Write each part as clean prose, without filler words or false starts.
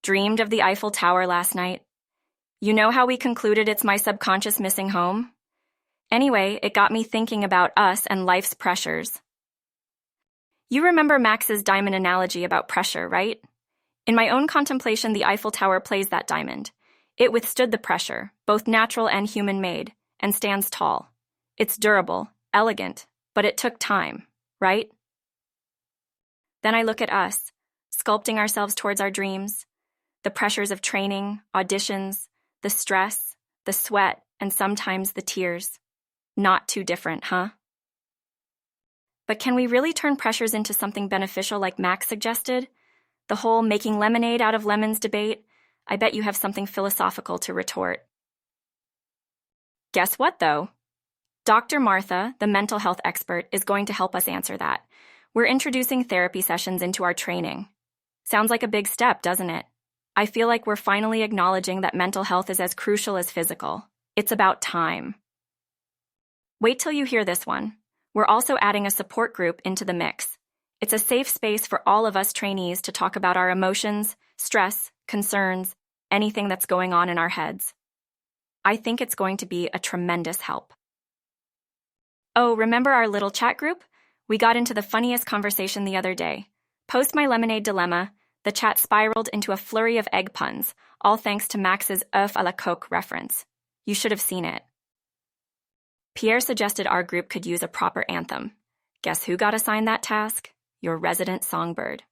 Dreamed of the Eiffel Tower last night. You know how we concluded it's my subconscious missing home? Anyway, it got me thinking about us and life's pressures. You remember Max's diamond analogy about pressure, right? In my own contemplation, the Eiffel Tower plays that diamond. It withstood the pressure, both natural and human-made, and stands tall. It's durable, elegant, but it took time, right? Then I look at us, sculpting ourselves towards our dreams. The pressures of training, auditions, the stress, the sweat, and sometimes the tears. Not too different, huh? But can we really turn pressures into something beneficial like Max suggested? The whole making lemonade out of lemons debate? I bet you have something philosophical to retort. Guess what, though? Dr. Martha, the mental health expert, is going to help us answer that. We're introducing therapy sessions into our training. Sounds like a big step, doesn't it? I feel like we're finally acknowledging that mental health is as crucial as physical. It's about time. Wait till you hear this one. We're also adding a support group into the mix. It's a safe space for all of us trainees to talk about our emotions, stress, concerns, anything that's going on in our heads. I think it's going to be a tremendous help. Oh, remember our little chat group? We got into the funniest conversation the other day. Post my lemonade dilemma, the chat spiraled into a flurry of egg puns, all thanks to Max's œuf à la coque reference. You should have seen it. Pierre suggested our group could use a proper anthem. Guess who got assigned that task? Your resident songbird.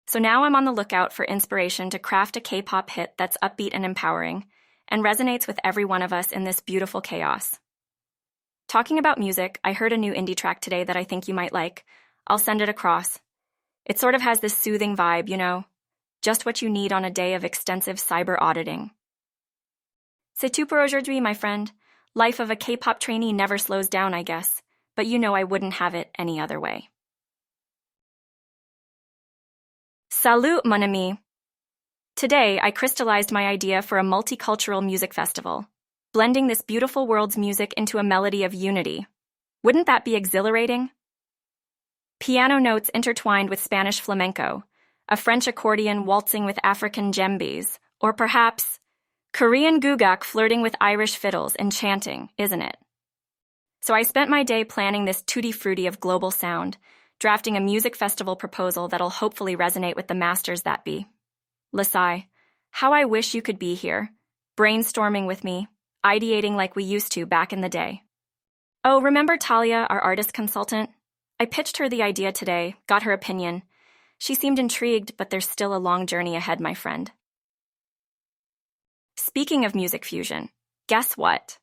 So now I'm on the lookout for inspiration to craft a K-pop hit that's upbeat and empowering, and resonates with every one of us in this beautiful chaos. Talking about music, I heard a new indie track today that I think you might like. I'll send it across. It sort of has this soothing vibe, you know? Just what you need on a day of extensive cyber auditing. C'est tout pour aujourd'hui, my friend. Life of a K-pop trainee never slows down, I guess. But you know I wouldn't have it any other way. Salut, mon ami. Today, I crystallized my idea for a multicultural music festival, blending this beautiful world's music into a melody of unity. Wouldn't that be exhilarating? Piano notes intertwined with Spanish flamenco, a French accordion waltzing with African djembes, or perhaps Korean gugak flirting with Irish fiddles and chanting, isn't it? So I spent my day planning this tutti-frutti of global sound, drafting a music festival proposal that'll hopefully resonate with the masters that be. Lasai, how I wish you could be here, brainstorming with me, ideating like we used to back in the day. Oh, remember Talia, our artist consultant? I pitched her the idea today, got her opinion. She seemed intrigued, but there's still a long journey ahead, my friend. Speaking of music fusion, guess what?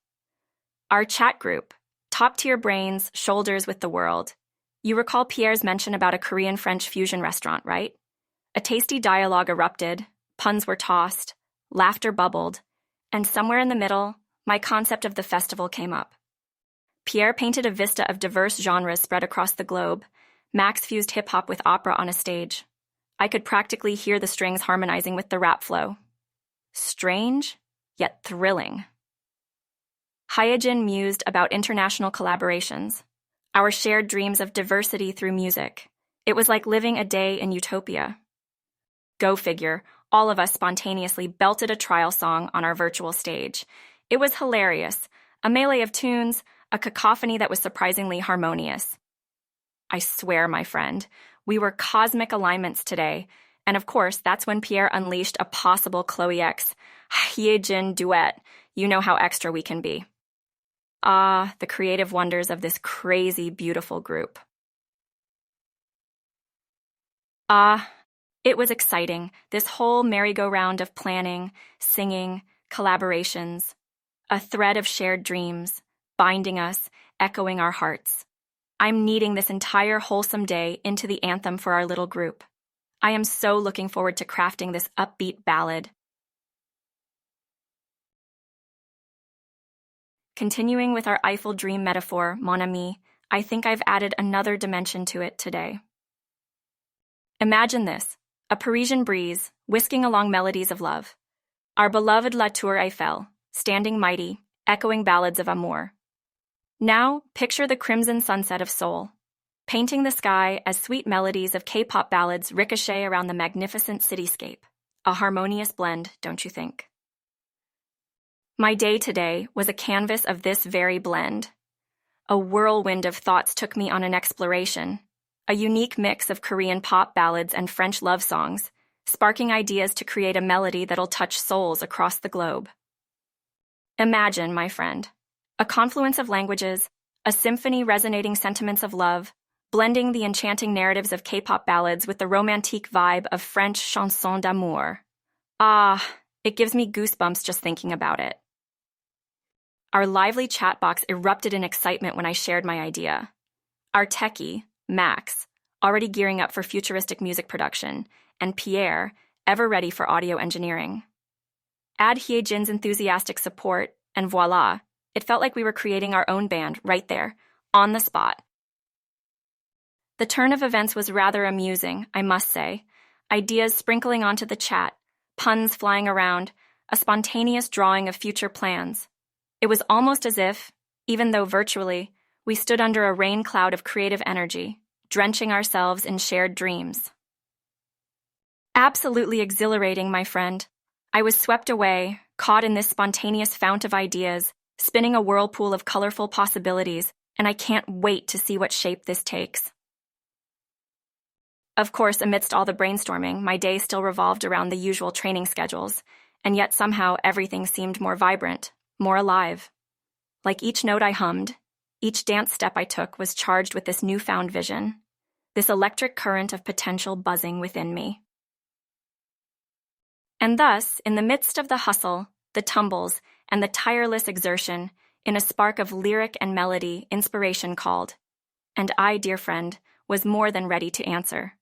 Our chat group, top-tier brains, shoulders with the world. You recall Pierre's mention about a Korean-French fusion restaurant, right? A tasty dialogue erupted, puns were tossed, laughter bubbled, and somewhere in the middle, my concept of the festival came up. Pierre painted a vista of diverse genres spread across the globe. Max fused hip-hop with opera on a stage. I could practically hear the strings harmonizing with the rap flow. Strange, yet thrilling. Hyojin mused about international collaborations, our shared dreams of diversity through music. It was like living a day in utopia. Go figure, all of us spontaneously belted a trial song on our virtual stage. It was hilarious, a melee of tunes, a cacophony that was surprisingly harmonious. I swear, my friend, we were cosmic alignments today, and of course, that's when Pierre unleashed a possible Chloe X Hyejin duet. You know how extra we can be. Ah, the creative wonders of this crazy, beautiful group. It was exciting, this whole merry-go-round of planning, singing, collaborations, a thread of shared dreams, binding us, echoing our hearts. I'm kneading this entire wholesome day into the anthem for our little group. I am so looking forward to crafting this upbeat ballad. Continuing with our Eiffel dream metaphor, mon ami, I think I've added another dimension to it today. Imagine this, a Parisian breeze, whisking along melodies of love. Our beloved La Tour Eiffel, standing mighty, echoing ballads of amour. Now, picture the crimson sunset of Seoul, painting the sky as sweet melodies of K-pop ballads ricochet around the magnificent cityscape. A harmonious blend, don't you think? My day today was a canvas of this very blend. A whirlwind of thoughts took me on an exploration, a unique mix of Korean pop ballads and French love songs, sparking ideas to create a melody that'll touch souls across the globe. Imagine, my friend, a confluence of languages, a symphony resonating sentiments of love, blending the enchanting narratives of K-pop ballads with the romantique vibe of French chansons d'amour. Ah, it gives me goosebumps just thinking about it. Our lively chat box erupted in excitement when I shared my idea. Our techie, Max, already gearing up for futuristic music production, and Pierre, ever ready for audio engineering. Add Hyejin's enthusiastic support, and voila, it felt like we were creating our own band right there, on the spot. The turn of events was rather amusing, I must say. Ideas sprinkling onto the chat, puns flying around, a spontaneous drawing of future plans. It was almost as if, even though virtually, we stood under a rain cloud of creative energy, drenching ourselves in shared dreams. Absolutely exhilarating, my friend. I was swept away, caught in this spontaneous fount of ideas, spinning a whirlpool of colorful possibilities, and I can't wait to see what shape this takes. Of course, amidst all the brainstorming, my day still revolved around the usual training schedules, and yet somehow everything seemed more vibrant, more alive. Like each note I hummed, each dance step I took was charged with this newfound vision, this electric current of potential buzzing within me. And thus, in the midst of the hustle, the tumbles, and the tireless exertion, in a spark of lyric and melody, inspiration called. And I, dear friend, was more than ready to answer.